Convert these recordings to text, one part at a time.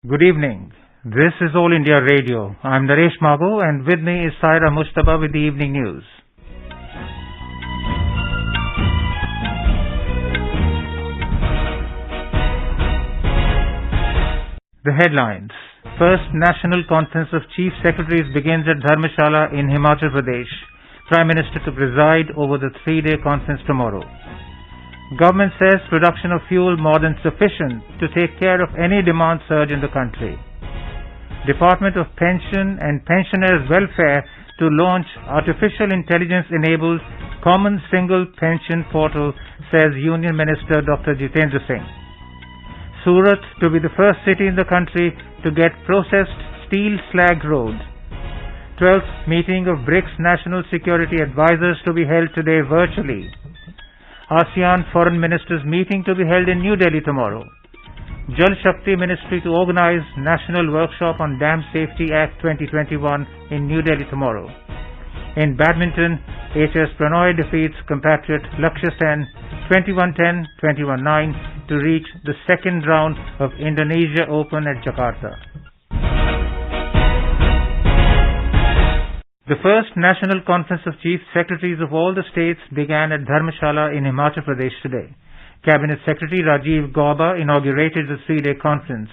Good evening. This is All India Radio. I'm Naresh Mago and with me is Saira Mustaba with the evening news. The headlines. First National Conference of Chief Secretaries begins at Dharmashala in Himachal Pradesh. Prime Minister to preside over the 3-day conference tomorrow. Government says production of fuel more than sufficient to take care of any demand surge in the country. Department of Pension and Pensioners Welfare to launch artificial intelligence-enabled common single pension portal, says Union Minister Dr. Jitendra Singh. Surat to be the first city in the country to get processed steel slag road. 12th meeting of BRICS National Security Advisors to be held today virtually. ASEAN Foreign Ministers meeting to be held in New Delhi tomorrow. Jal Shakti Ministry to organize National Workshop on Dam Safety Act 2021 in New Delhi tomorrow. In badminton, HS Pranoy defeats compatriot Lakshya Sen 21-10, 21-9 to reach the second round of Indonesia Open at Jakarta. The first National Conference of Chief Secretaries of all the states began at Dharmashala in Himachal Pradesh today. Cabinet Secretary Rajiv Gauba inaugurated the 3-day conference.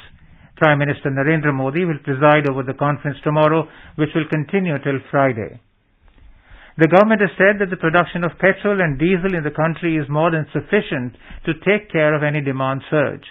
Prime Minister Narendra Modi will preside over the conference tomorrow, which will continue till Friday. The government has said that the production of petrol and diesel in the country is more than sufficient to take care of any demand surge.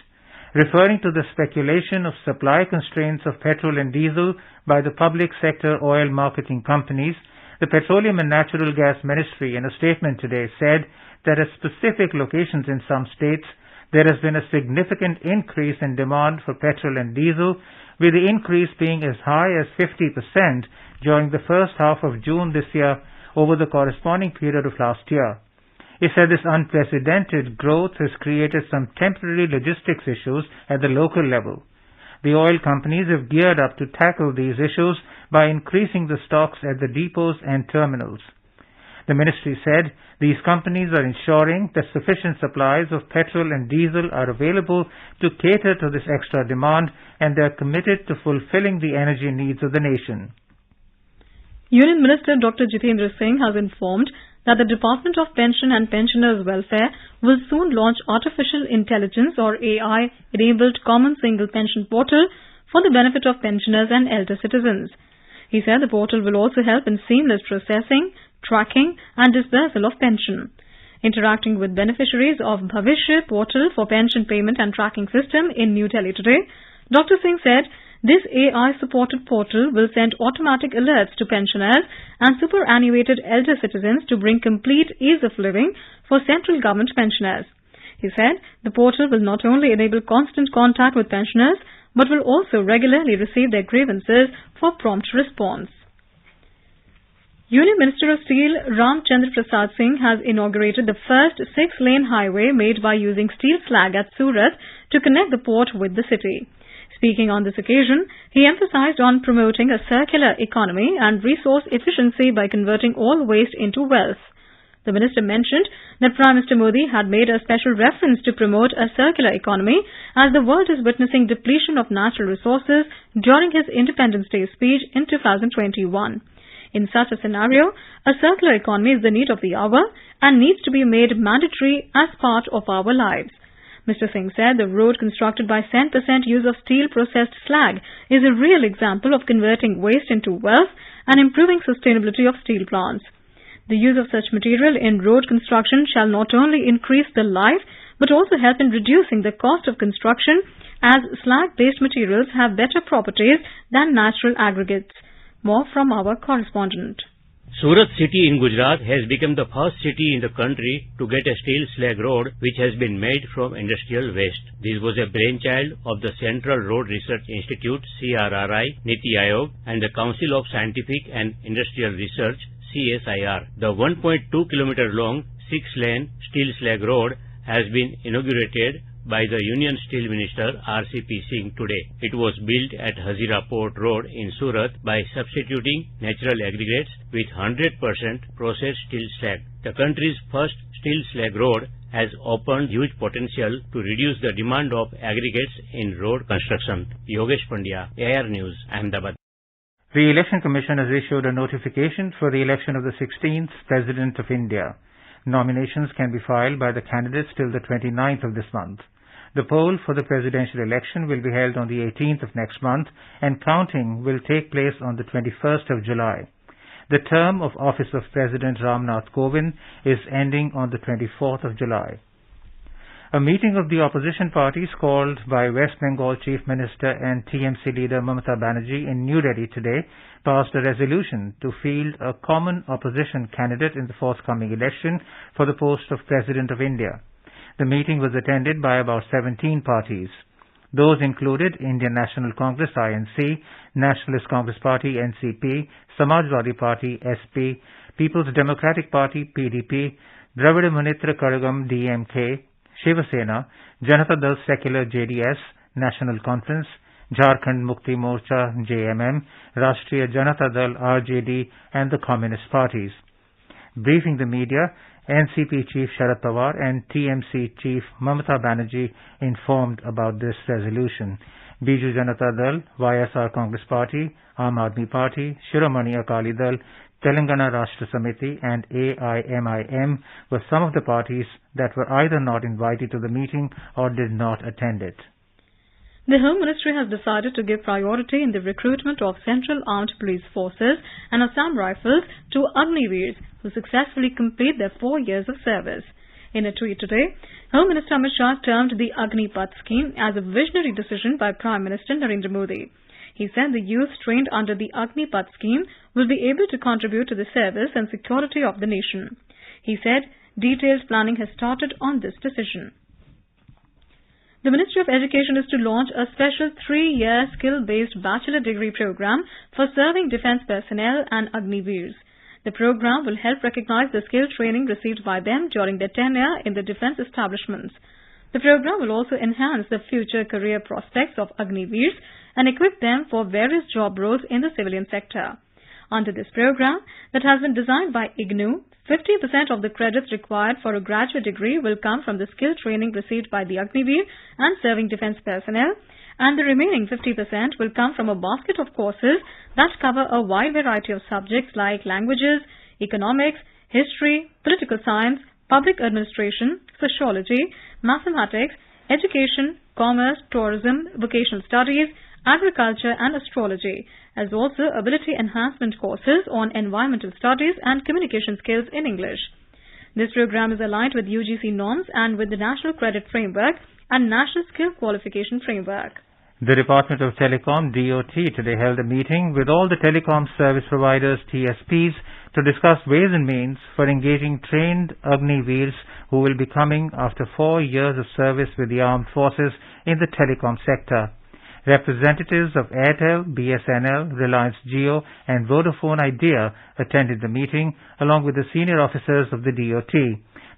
Referring to the speculation of supply constraints of petrol and diesel by the public sector oil marketing companies, the Petroleum and Natural Gas Ministry in a statement today said that at specific locations in some states there has been a significant increase in demand for petrol and diesel, with the increase being as high as 50% during the first half of June this year over the corresponding period of last year. He said this unprecedented growth has created some temporary logistics issues at the local level. The oil companies have geared up to tackle these issues by increasing the stocks at the depots and terminals. The ministry said these companies are ensuring that sufficient supplies of petrol and diesel are available to cater to this extra demand, and they are committed to fulfilling the energy needs of the nation. Union Minister Dr. Jitendra Singh has informed that the Department of Pension and Pensioners Welfare will soon launch artificial intelligence or AI-enabled common single pension portal for the benefit of pensioners and elder citizens. He said the portal will also help in seamless processing, tracking and disbursal of pension. Interacting with beneficiaries of Bhavishya portal for pension payment and tracking system in New Delhi today, Dr. Singh said this AI-supported portal will send automatic alerts to pensioners and superannuated elder citizens to bring complete ease of living for central government pensioners. He said the portal will not only enable constant contact with pensioners but will also regularly receive their grievances for prompt response. Union Minister of Steel Ram Chandra Prasad Singh has inaugurated the first 6-lane highway made by using steel slag at Surat to connect the port with the city. Speaking on this occasion, he emphasized on promoting a circular economy and resource efficiency by converting all waste into wealth. The minister mentioned that Prime Minister Modi had made a special reference to promote a circular economy as the world is witnessing depletion of natural resources during his Independence Day speech in 2021. In such a scenario, a circular economy is the need of the hour and needs to be made mandatory as part of our lives. Mr. Singh said the road constructed by 10% use of steel-processed slag is a real example of converting waste into wealth and improving sustainability of steel plants. The use of such material in road construction shall not only increase the life but also help in reducing the cost of construction, as slag-based materials have better properties than natural aggregates. More from our correspondent. Surat city in Gujarat has become the first city in the country to get a steel slag road which has been made from industrial waste. This was a brainchild of the Central Road Research Institute CRRI, Niti Aayog and the Council of Scientific and Industrial Research CSIR. The 1.2 km long 6-lane steel slag road has been inaugurated by the Union Steel Minister RCP Singh today. It was built at Hazira Port Road in Surat by substituting natural aggregates with 100% processed steel slag. The country's first steel slag road has opened huge potential to reduce the demand of aggregates in road construction. Yogesh Pandya, AR News, Ahmedabad. The Election Commission has issued a notification for the election of the 16th President of India. Nominations can be filed by the candidates till the 29th of this month. The poll for the presidential election will be held on the 18th of next month, and counting will take place on the 21st of July. The term of office of President Ramnath Kovind is ending on the 24th of July. A meeting of the opposition parties called by West Bengal Chief Minister and TMC leader Mamata Banerjee in New Delhi today passed a resolution to field a common opposition candidate in the forthcoming election for the post of President of India. The meeting was attended by about 17 parties. Those included Indian National Congress INC, Nationalist Congress Party NCP, Samajwadi Party SP, People's Democratic Party PDP, Dravida Munitra Karagam DMK, Shiva Sena, Janata Dal Secular JDS, National Conference, Jharkhand Mukti Morcha JMM, Rashtriya Janata Dal RJD and the Communist parties. Briefing the media, NCP Chief Sharad Pawar and TMC Chief Mamata Banerjee informed about this resolution. Biju Janata Dal, YSR Congress Party, Aam Aadmi Party, Shiromani Akali Dal, Telangana Rashtra Samiti and AIMIM were some of the parties that were either not invited to the meeting or did not attend it. The Home Ministry has decided to give priority in the recruitment of Central Armed Police Forces and Assam Rifles to Agniveers who successfully complete their 4 years of service. In a tweet today, Home Minister Amit Shah termed the Agnipath scheme as a visionary decision by Prime Minister Narendra Modi. He said the youth trained under the Agnipath scheme will be able to contribute to the service and security of the nation. He said detailed planning has started on this decision. The Ministry of Education is to launch a special 3-year skill-based bachelor degree program for serving defence personnel and Agniveers. The program will help recognize the skill training received by them during their tenure in the defence establishments. The program will also enhance the future career prospects of Agniveers and equip them for various job roles in the civilian sector. Under this program, that has been designed by IGNOU, 50% of the credits required for a graduate degree will come from the skill training received by the Agniveer and serving defence personnel, and the remaining 50% will come from a basket of courses that cover a wide variety of subjects like languages, economics, history, political science, public administration, sociology, mathematics, education, commerce, tourism, vocational studies, agriculture and astrology, as also ability enhancement courses on environmental studies and communication skills in English. This program is aligned with UGC norms and with the National Credit Framework and National Skill Qualification Framework. The Department of Telecom DOT today held a meeting with all the telecom service providers TSPs to discuss ways and means for engaging trained Agniveers who will be coming after 4 years of service with the armed forces in the telecom sector. Representatives of Airtel, BSNL, Reliance Jio and Vodafone Idea attended the meeting along with the senior officers of the DOT.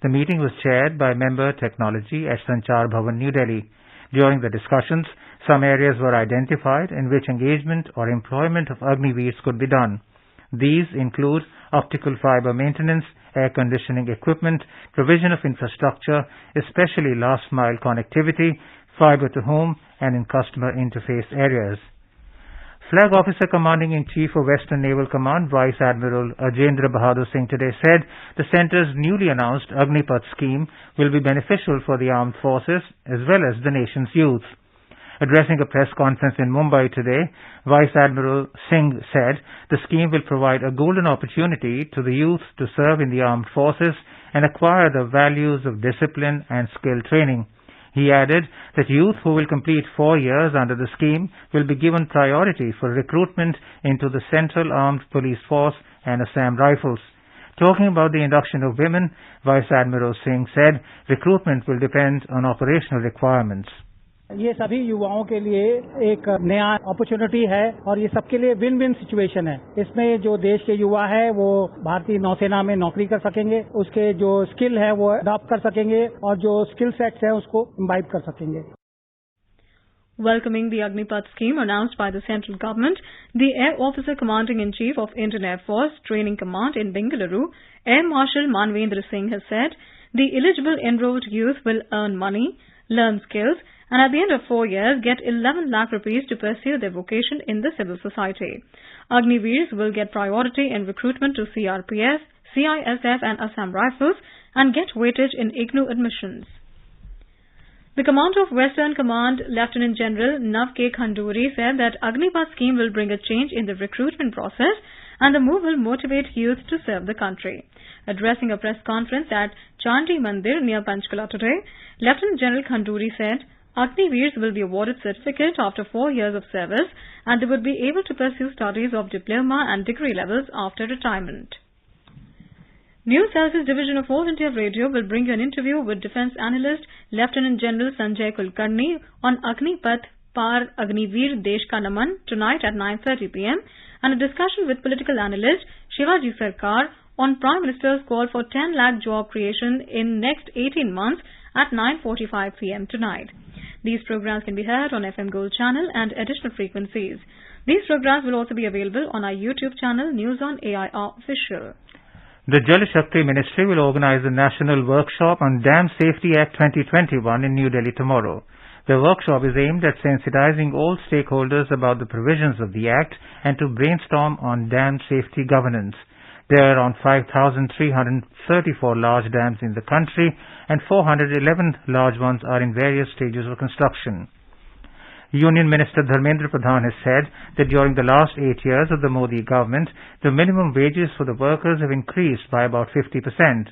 The meeting was chaired by Member Technology at Sanchar Bhavan, New Delhi. During the discussions, some areas were identified in which engagement or employment of Agniveers could be done. These include optical fiber maintenance, air conditioning equipment, provision of infrastructure, especially last-mile connectivity, fiber to home and in customer interface areas. Flag Officer Commanding-in-Chief of Western Naval Command, Vice Admiral Ajendra Bahadur Singh today said the centre's newly announced Agnipath scheme will be beneficial for the armed forces as well as the nation's youth. Addressing a press conference in Mumbai today, Vice Admiral Singh said the scheme will provide a golden opportunity to the youth to serve in the armed forces and acquire the values of discipline and skill training. He added that youth who will complete 4 years under the scheme will be given priority for recruitment into the Central Armed Police Force and Assam Rifles. Talking about the induction of women, Vice Admiral Singh said recruitment will depend on operational requirements. ये सभी युवाओं के लिए एक नया opportunity है और ये सबके लिए विन विन सिचुएशन है। इसमें जो देश के युवा है वो भारतीय नौसेना में नौकरी कर सकेंगे, उसके जो स्किल है वो अडॉप्ट कर सकेंगे और जो स्किल सेट्स है उसको इम्बाइब कर सकेंगे। Welcoming the Agnipath scheme announced by the central government, the Air Officer Commanding-in-Chief of Indian Air Force Training Command in Bengaluru, Air Marshal Manpreet Singh has said the eligible enrolled youth will earn money, learn skills and at the end of 4 years get 11 lakh rupees to pursue their vocation in the civil society. Agniveers will get priority in recruitment to CRPF, CISF and Assam Rifles and get weightage in IGNOU admissions. The Commander of Western Command, Lieutenant General Nav K. Khanduri, said that Agnipath scheme will bring a change in the recruitment process and the move will motivate youth to serve the country. Addressing a press conference at Chandi Mandir near Panchkula today, Lieutenant General Khanduri said Agniveers will be awarded certificate after 4 years of service and they would be able to pursue studies of diploma and degree levels after retirement. News Services Division of All India Radio will bring you an interview with Defence Analyst Lieutenant General Sanjay Kulkarni on Agnipath Par Agniveer Desh Ka Naman tonight at 9:30 p.m. and a discussion with political analyst Shivaji Sarkar on Prime Minister's call for 10 lakh job creation in next 18 months at 9:45 p.m. tonight. These programs can be heard on FM Gold channel and additional frequencies. These programs will also be available on our YouTube channel News on AIR Official. The Jal Shakti Ministry will organize a national workshop on Dam Safety Act 2021 in New Delhi tomorrow. The workshop is aimed at sensitizing all stakeholders about the provisions of the Act and to brainstorm on dam safety governance. There are around 5,334 large dams in the country and 411 large ones are in various stages of construction. Union Minister Pradhan has said that during the last 8 years of the Modi government, the minimum wages for the workers have increased by about 50%.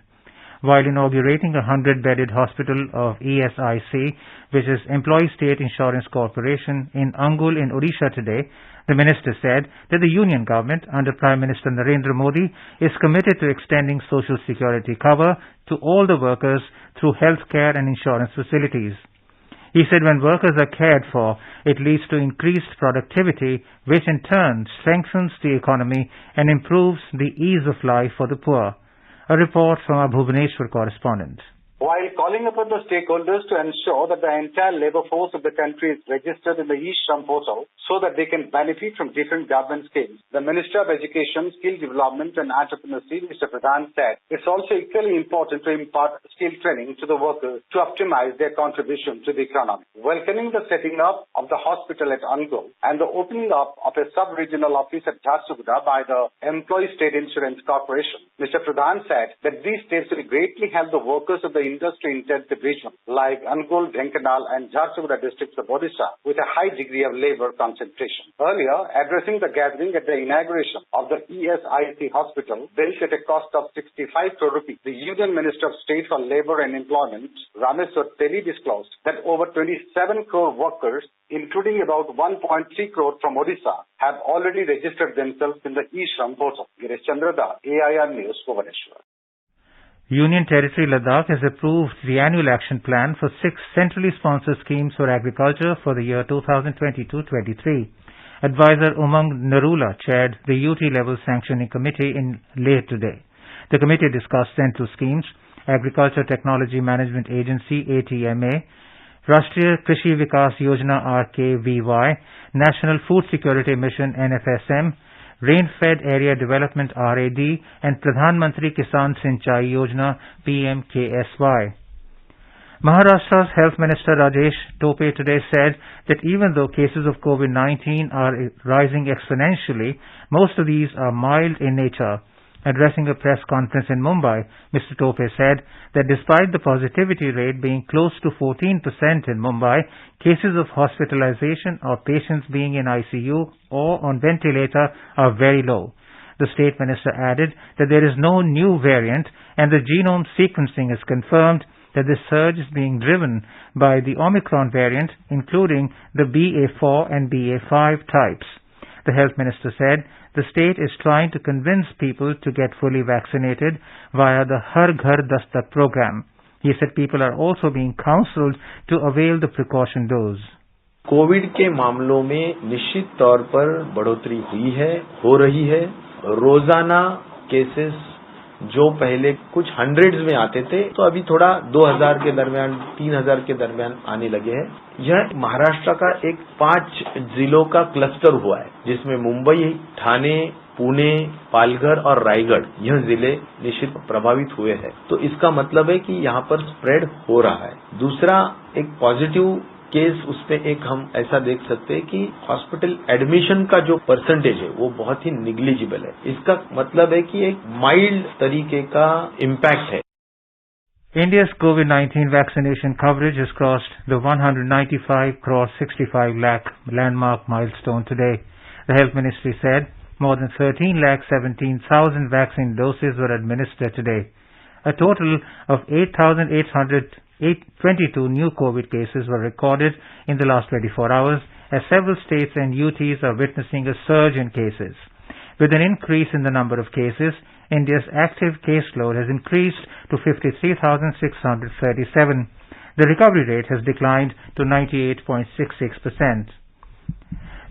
While inaugurating a 100-bedded hospital of ESIC, which is Employee State Insurance Corporation, in Angul in Odisha today, the minister said that the Union government under Prime Minister Narendra Modi is committed to extending social security cover to all the workers through health care and insurance facilities. He said when workers are cared for, it leads to increased productivity, which in turn strengthens the economy and improves the ease of life for the poor. A report from our Bhubaneswar correspondent. While calling upon the stakeholders to ensure that the entire labour force of the country is registered in the e-Shram portal so that they can benefit from different government schemes, the Minister of Education, Skill Development and Entrepreneurship, Mr. Pradhan, said it's also equally important to impart skill training to the workers to optimize their contribution to the economy. Welcoming the setting up of the hospital at Angul and the opening up of a sub-regional office at Jharsuguda by the Employee State Insurance Corporation, Mr. Pradhan said that these steps will greatly help the workers of the industry-intensive region like Angul, Dhenkanal and Jharsuguda districts of Odisha with a high degree of labour concentration. Earlier, addressing the gathering at the inauguration of the ESIC hospital built at a cost of 65 crore rupees, the Union Minister of State for Labour and Employment, Rameswar Teli, disclosed that over 27 crore workers, including about 1.3 crore from Odisha, have already registered themselves in the e-Shram portal. Girish Chandrada, AIR News, Bhubaneswar. Union Territory Ladakh has approved the annual action plan for 6 centrally sponsored schemes for agriculture for the year 2022-23. Advisor Umang Narula chaired the UT-level sanctioning committee in Leh today. The committee discussed central schemes, Agriculture Technology Management Agency ATMA, Rashtriya Krishi Vikas Yojana RKVY, National Food Security Mission NFSM, Rain-Fed Area Development RAD and Pradhan Mantri Kisan Sinchai Yojana PMKSY. Maharashtra's Health Minister Rajesh Tope today said that even though cases of COVID-19 are rising exponentially, most of these are mild in nature. Addressing a press conference in Mumbai, Mr. Tope said that despite the positivity rate being close to 14% in Mumbai, cases of hospitalization or patients being in ICU or on ventilator are very low. The State Minister added that there is no new variant and the genome sequencing has confirmed that this surge is being driven by the Omicron variant, including the BA4 and BA5 types. The Health Minister said the state is trying to convince people to get fully vaccinated via the Har Ghar Dastak program. He said people are also being counseled to avail the precaution dose. Covid के मामलों में निश्चित तौर पर बढ़ोतरी हुई है, हो रही है। रोजाना केसेस जो पहले कुछ हंड्रेड्स में आते थे तो अभी थोड़ा 2000 के दरमियान 3000 के दरमियान आने लगे हैं। यह महाराष्ट्र का एक 5 जिलों का क्लस्टर हुआ है, जिसमें मुंबई, ठाणे, पुणे, पालघर और रायगढ़ यह जिले निश्चित प्रभावित हुए हैं। तो इसका मतलब है कि यहाँ पर स्प्रेड हो रहा है। दूसरा, एक पॉजिटिव केस उसमें एक हम ऐसा देख सकते हैं कि हॉस्पिटल एडमिशन का जो परसेंटेज है वो बहुत ही निग्लिजिबल है। इसका मतलब है कि एक माइल्ड तरीके का इम्पैक्ट है। India's COVID-19 vaccination coverage has crossed the 195 crore 65 lakh landmark milestone today. The Health Ministry said more than 13 lakh 17,000 vaccine doses were administered today. A total of 8,822 new COVID cases were recorded in the last 24 hours, as several states and UTs are witnessing a surge in cases. With an increase in the number of cases, India's active caseload has increased to 53,637. The recovery rate has declined to 98.66%.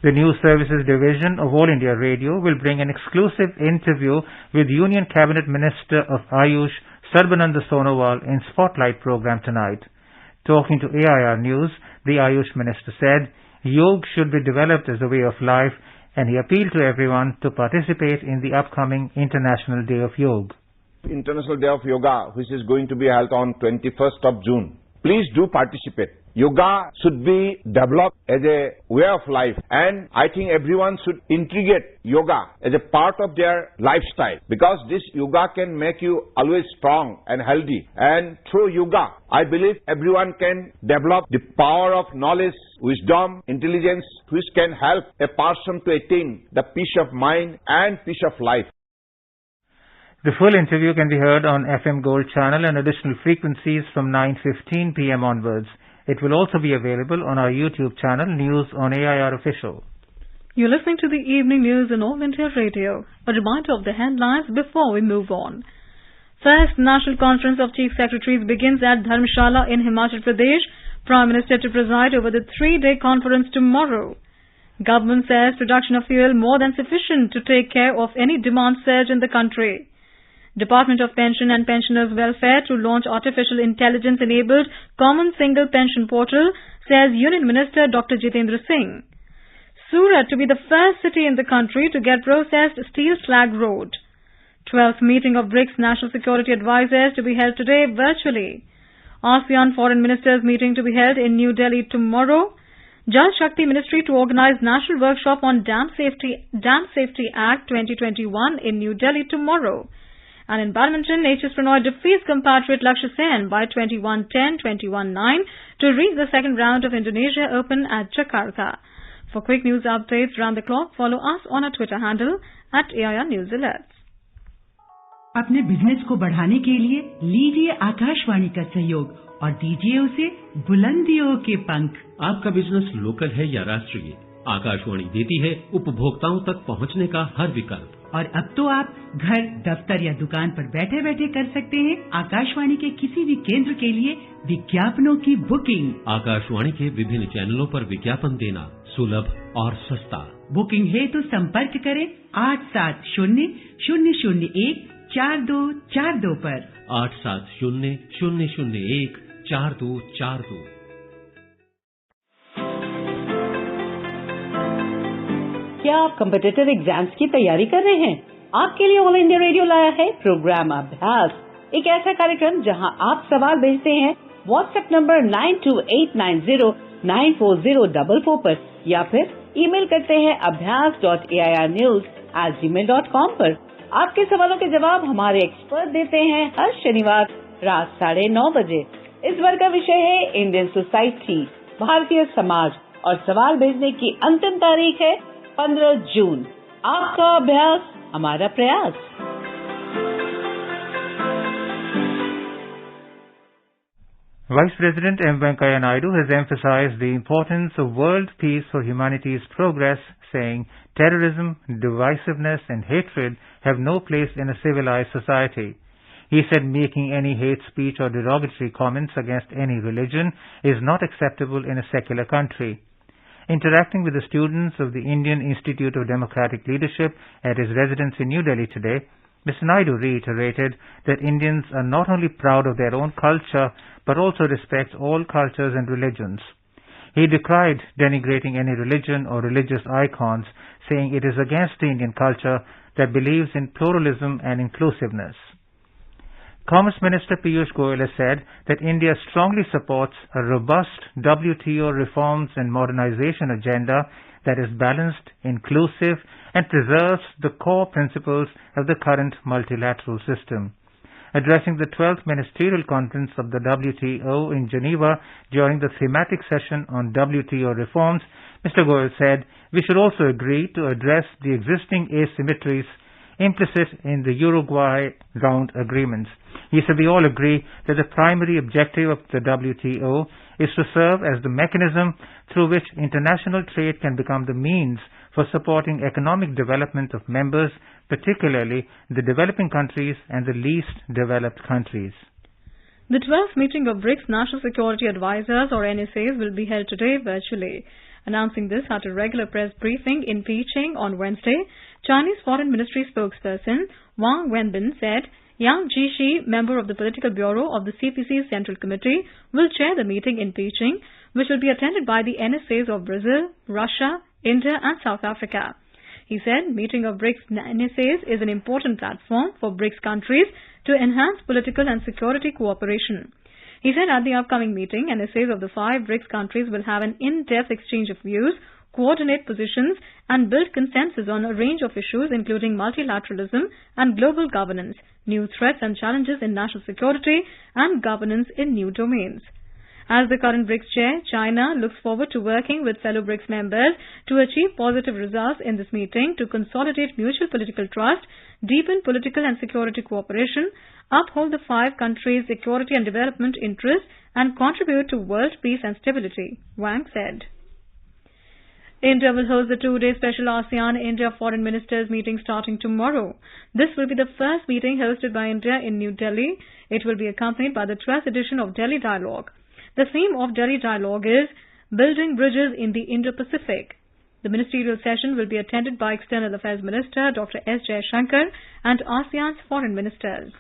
The News Services Division of All India Radio will bring an exclusive interview with Union Cabinet Minister of Ayush, Sarbananda Sonowal, in Spotlight program tonight. Talking to AIR News, the Ayush Minister said, Yoga should be developed as a way of life, and he appealed to everyone to participate in the upcoming International Day of Yoga. International Day of Yoga, which is going to be held on 21st of June. Please do participate. Yoga should be developed as a way of life, and I think everyone should integrate yoga as a part of their lifestyle, because this yoga can make you always strong and healthy. And through yoga, I believe everyone can develop the power of knowledge, wisdom, intelligence, which can help a person to attain the peace of mind and peace of life. The full interview can be heard on FM Gold channel and additional frequencies from 9:15 p.m. onwards. It will also be available on our YouTube channel, News on AIR Official. You're listening to the evening news on All India Radio. A reminder of the headlines before we move on. First National Conference of Chief Secretaries begins at Dharmashala in Himachal Pradesh. Prime Minister to preside over the 3-day conference tomorrow. Government says production of fuel more than sufficient to take care of any demand surge in the country. Department of Pension and Pensioners Welfare to launch artificial intelligence-enabled common single pension portal, says Union Minister Dr. Jitendra Singh. Surat to be the first city in the country to get processed steel slag road. 12th meeting of BRICS National Security Advisors to be held today virtually. ASEAN Foreign Ministers meeting to be held in New Delhi tomorrow. Jal Shakti Ministry to organize national workshop on Dam Safety Act 2021 in New Delhi tomorrow. And in badminton, HS Pranoy defeats compatriot Lakshya Sen by 21-10, 21-9 to reach the second round of Indonesia Open at Jakarta. For quick news updates round the clock, follow us on our Twitter handle @AIR News Alerts. अपने business को बढ़ाने के लिए लीजिए आकाशवाणी का सहयोग और दीजिए उसे बुलंदियों के पंख। आपका बिजनेस लोकल है या राष्ट्रीय, आकाशवाणी देती है उपभोक्ताओं तक पहुंचने का हर विकल्प। और अब तो आप घर, दफ्तर या दुकान पर बैठे बैठे कर सकते हैं आकाशवाणी के किसी भी केंद्र के लिए विज्ञापनों की बुकिंग। आकाशवाणी के विभिन्न चैनलों पर विज्ञापन देना सुलभ और सस्ता। बुकिंग है तो संपर्क करें 870-001-4242 पर। 870-001-4242। क्या आप कॉम्पिटिटिव एग्जाम्स की तैयारी कर रहे हैं? आपके लिए ऑल इंडिया रेडियो लाया है प्रोग्राम अभ्यास, एक ऐसा कार्यक्रम जहां आप सवाल भेजते हैं व्हाट्सएप नंबर 9289094044 पर या फिर ईमेल करते हैं abhyas.airnews@gmail.com पर। आपके सवालों के जवाब हमारे एक्सपर्ट देते हैं हर शनिवार रात 9:30 बजे। इस बार का विषय है इंडियन सोसाइटी, भारतीय समाज, और सवाल भेजने की अंतिम तारीख है 15 जून। आपका अभ्यास हमारा प्रयास। Vice President M. Venkaiah Naidu has emphasized the importance of world peace for humanity's progress, saying terrorism, divisiveness and hatred have no place in a civilized society. He said making any hate speech or derogatory comments against any religion is not acceptable in a secular country. Interacting with the students of the Indian Institute of Democratic Leadership at his residence in New Delhi today, Mr. Naidu reiterated that Indians are not only proud of their own culture but also respect all cultures and religions. He decried denigrating any religion or religious icons, saying it is against the Indian culture that believes in pluralism and inclusiveness. Commerce Minister Piyush Goyal has said that India strongly supports a robust WTO reforms and modernization agenda that is balanced, inclusive, and preserves the core principles of the current multilateral system. Addressing the 12th Ministerial Conference of the WTO in Geneva during the thematic session on WTO reforms, Mr. Goyal said, "We should also agree to address the existing asymmetries implicit in the Uruguay round agreements." He said, "We all agree that the primary objective of the WTO is to serve as the mechanism through which international trade can become the means for supporting economic development of members, particularly the developing countries and the least developed countries." The 12th meeting of BRICS National Security Advisors, or NSAs, will be held today virtually. Announcing this at a regular press briefing in Beijing on Wednesday, Chinese Foreign Ministry spokesperson Wang Wenbin said Yang Jieshi, member of the Political Bureau of the CPC Central Committee, will chair the meeting in Beijing, which will be attended by the NSAs of Brazil, Russia, India and South Africa. He said meeting of BRICS NSAs is an important platform for BRICS countries to enhance political and security cooperation. He said at the upcoming meeting, NSAs of the 5 BRICS countries will have an in-depth exchange of views, coordinate positions and build consensus on a range of issues including multilateralism and global governance, new threats and challenges in national security and governance in new domains. As the current BRICS chair, China looks forward to working with fellow BRICS members to achieve positive results in this meeting to consolidate mutual political trust, deepen political and security cooperation, uphold the 5 countries' security and development interests, and contribute to world peace and stability, Wang said. India will host the 2-day special ASEAN-India Foreign Ministers meeting starting tomorrow. This will be the first meeting hosted by India in New Delhi. It will be accompanied by the 12th edition of Delhi Dialogue. The theme of Delhi Dialogue is Building Bridges in the Indo-Pacific. The ministerial session will be attended by External Affairs Minister Dr. S. Jaishankar and ASEAN's foreign ministers.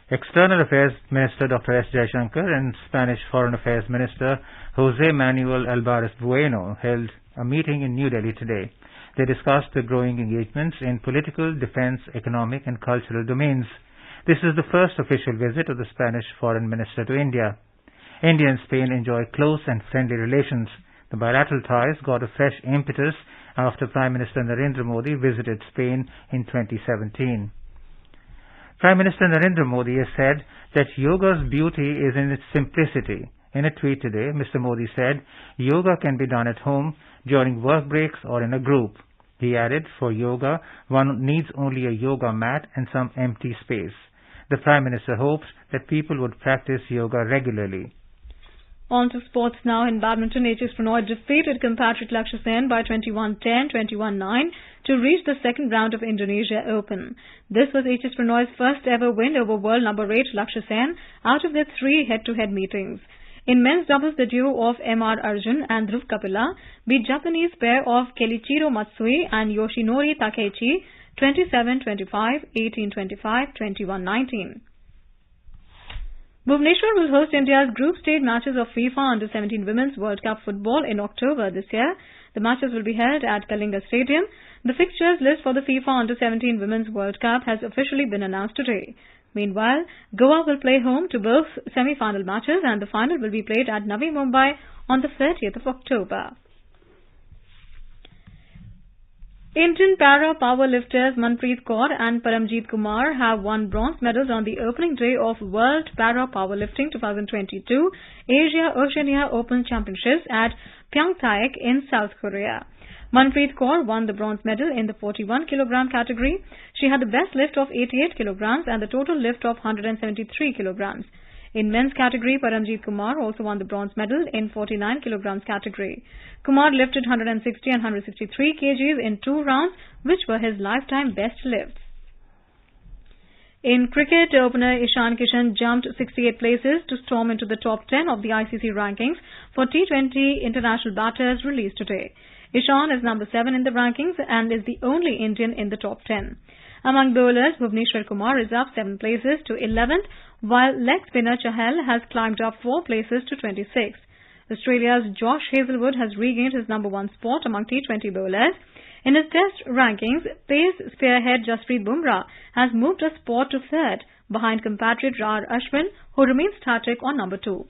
External Affairs Minister Dr. S. Jaishankar and Spanish Foreign Affairs Minister José Manuel Álvarez Bueno held a meeting in New Delhi today. They discussed the growing engagements in political, defense, economic and cultural domains. This is the first official visit of the Spanish Foreign Minister to India. India and Spain enjoy close and friendly relations. The bilateral ties got a fresh impetus after Prime Minister Narendra Modi visited Spain in 2017. Prime Minister Narendra Modi has said that yoga's beauty is in its simplicity. In a tweet today, Mr. Modi said, "Yoga can be done at home, during work breaks or in a group." He added, "For yoga, one needs only a yoga mat and some empty space." The Prime Minister hopes that people would practice yoga regularly. On to sports now. In badminton, H.S. Pranoy defeated compatriot Lakshya Sen by 21-10, 21-9 to reach the second round of Indonesia Open. This was H.S. Pranoy's first ever win over world number 8 Lakshya Sen out of their 3 head-to-head meetings. In men's doubles, the duo of M.R. Arjun and Dhruv Kapila beat Japanese pair of Keiichiro Matsui and Yoshinori Takeichi 27-25, 18-25, 21-19. Bhubaneswar will host India's group stage matches of FIFA Under-17 Women's World Cup football in October this year. The matches will be held at Kalinga Stadium. The fixtures list for the FIFA Under-17 Women's World Cup has officially been announced today. Meanwhile, Goa will play home to both semi-final matches and the final will be played at Navi Mumbai on the 30th of October. Indian para powerlifters Manpreet Kaur and Paramjeet Kumar have won bronze medals on the opening day of World Para Powerlifting 2022 Asia-Oceania Open Championships at Pyeongtaek in South Korea. Manpreet Kaur won the bronze medal in the 41 kg category. She had the best lift of 88 kg and the total lift of 173 kg. In men's category, Paramjeet Kumar also won the bronze medal in 49 kg category. Kumar lifted 160 and 163 kgs in 2 rounds, which were his lifetime best lifts. In cricket, opener Ishan Kishan jumped 68 places to storm into the top 10 of the ICC rankings for T20 international batters released today. Ishan is number 7 in the rankings and is the only Indian in the top 10. Among bowlers, Bhuvneshwar Kumar is up 7 places to 11th, while leg spinner Chahal has climbed up 4 places to 26th. Australia's Josh Hazlewood has regained his number 1 spot among T20 bowlers. In his test rankings, pace spearhead Jasprit Bumrah has moved a spot to 3rd, behind compatriot R. Ashwin, who remains static on number 2.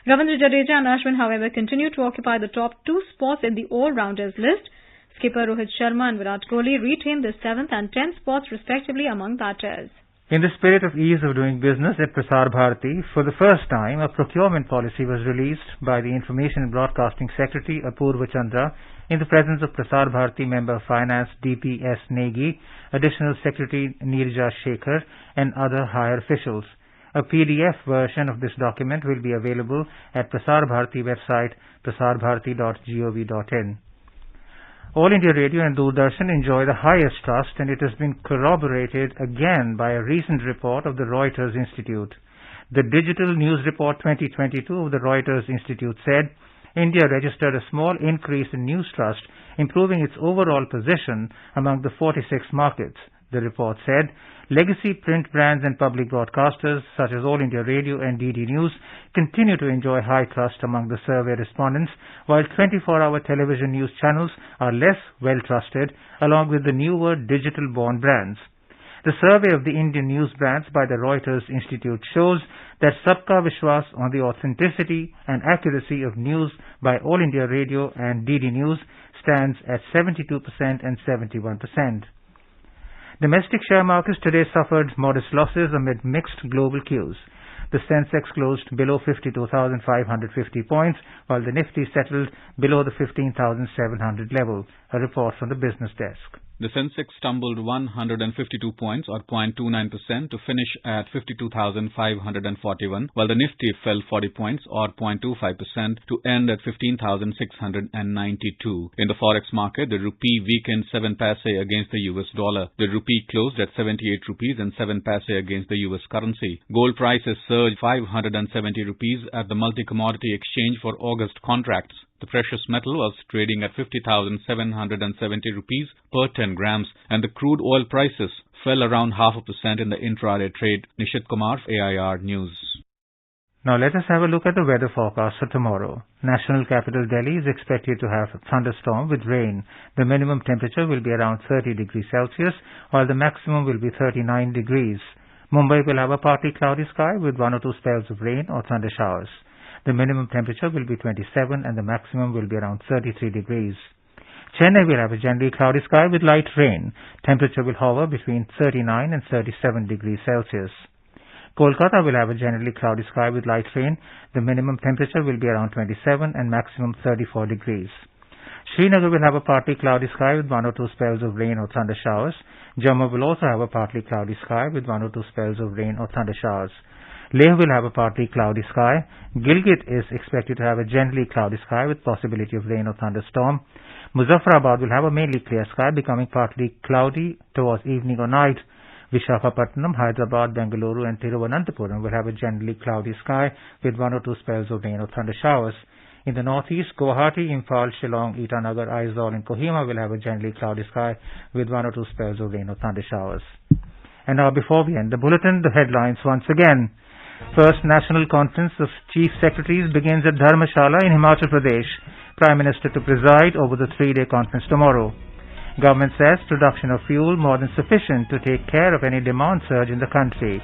Ravindra Jadeja and Ashwin, however, continue to occupy the top 2 spots in the all-rounders list. Skipper Rohit Sharma and Virat Kohli retain the 7th and 10th spots respectively among batters. In the spirit of ease of doing business at Prasar Bharati, for the first time, a procurement policy was released by the Information and Broadcasting Secretary Apurva Chandra in the presence of Prasar Bharati Member of Finance D.P.S. Negi, Additional Secretary Neerja Shekhar and other higher officials. A PDF version of this document will be available at Prasar Bharati website prasarbharati.gov.in. All India Radio and Doordarshan enjoy the highest trust, and it has been corroborated again by a recent report of the Reuters Institute. The Digital News Report 2022 of the Reuters Institute said India registered a small increase in news trust, improving its overall position among the 46 markets. The report said legacy print brands and public broadcasters such as All India Radio and DD News continue to enjoy high trust among the survey respondents, while 24-hour television news channels are less well trusted, along with the newer digital-born brands. The survey of the Indian news brands by the Reuters Institute shows that Sabka Vishwas on the authenticity and accuracy of news by All India Radio and DD News stands at 72% and 71%. Domestic share markets today suffered modest losses amid mixed global cues. The Sensex closed below 52,550 points, while the Nifty settled below the 15,700 level. A report from the business desk. The Sensex stumbled 152 points or 0.29% to finish at 52,541, while the Nifty fell 40 points or 0.25% to end at 15,692. In the forex market, the rupee weakened 7 paise against the US dollar. The rupee closed at 78 rupees and 7 paise against the US currency. Gold prices surged 570 rupees at the multi-commodity exchange for August contracts. The precious metal was trading at 50,770 rupees per 10 grams, and the crude oil prices fell around 0.5% in the intraday trade. Nishit Kumar, AIR News. Now let us have a look at the weather forecast for tomorrow. National capital Delhi is expected to have a thunderstorm with rain. The minimum temperature will be around 30 degrees Celsius, while the maximum will be 39 degrees. Mumbai will have a partly cloudy sky with 1 or 2 spells of rain or thunder showers. The minimum temperature will be 27 and the maximum will be around 33 degrees. Chennai will have a generally cloudy sky with light rain. Temperature will hover between 39 and 37 degrees Celsius. Kolkata will have a generally cloudy sky with light rain. The minimum temperature will be around 27 and maximum 34 degrees. Srinagar will have a partly cloudy sky with 1 or 2 spells of rain or thunder showers. Jammu will also have a partly cloudy sky with 1 or 2 spells of rain or thunder showers. Leh will have a partly cloudy sky. Gilgit is expected to have a generally cloudy sky with possibility of rain or thunderstorm. Muzaffarabad will have a mainly clear sky, becoming partly cloudy towards evening or night. Visakhapatnam, Hyderabad, Bengaluru and Thiruvananthapuram will have a generally cloudy sky with 1 or 2 spells of rain or thunder showers. In the northeast, Guwahati, Imphal, Shillong, Itanagar, Aizawl and Kohima will have a generally cloudy sky with 1 or 2 spells of rain or thunder showers. And now before we end the bulletin, the headlines once again. First National Conference of Chief Secretaries begins at Dharmashala in Himachal Pradesh. Prime Minister to preside over the 3-day conference tomorrow. Government says production of fuel more than sufficient to take care of any demand surge in the country.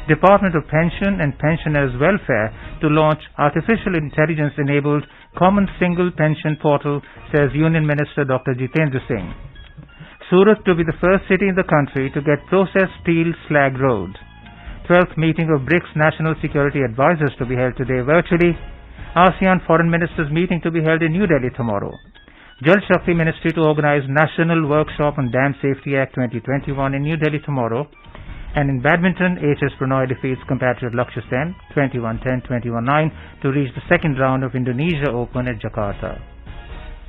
Department of Pension and Pensioners Welfare to launch artificial intelligence-enabled common single pension portal, says Union Minister Dr. Jitendra Singh. Surat to be the first city in the country to get processed steel slag road. 12th meeting of BRICS National Security Advisors to be held today virtually. ASEAN Foreign Ministers meeting to be held in New Delhi tomorrow. Jal Shakti Ministry to organize National Workshop on Dam Safety Act 2021 in New Delhi tomorrow. And in badminton, HS Prannoy defeats compatriot Lakshya Sen 21-10, 21-9 to reach the second round of Indonesia Open at Jakarta.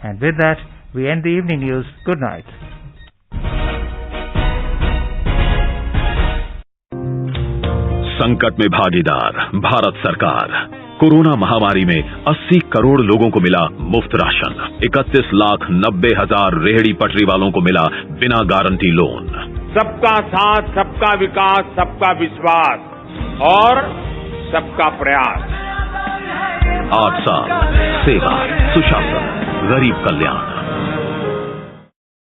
And with that, we end the evening news. Good night. संकट में भागीदार भारत सरकार। Corona महामारी में 80 करोड़ लोगों को मिला मुफ्त राशन। 31,90,000 रेहड़ी पटरी वालों को मिला बिना गारंटी लोन। सबका साथ, सबका विकास, सबका विश्वास और सबका प्रयास। 8 साल सेवा, सुशासन, गरीब कल्याण।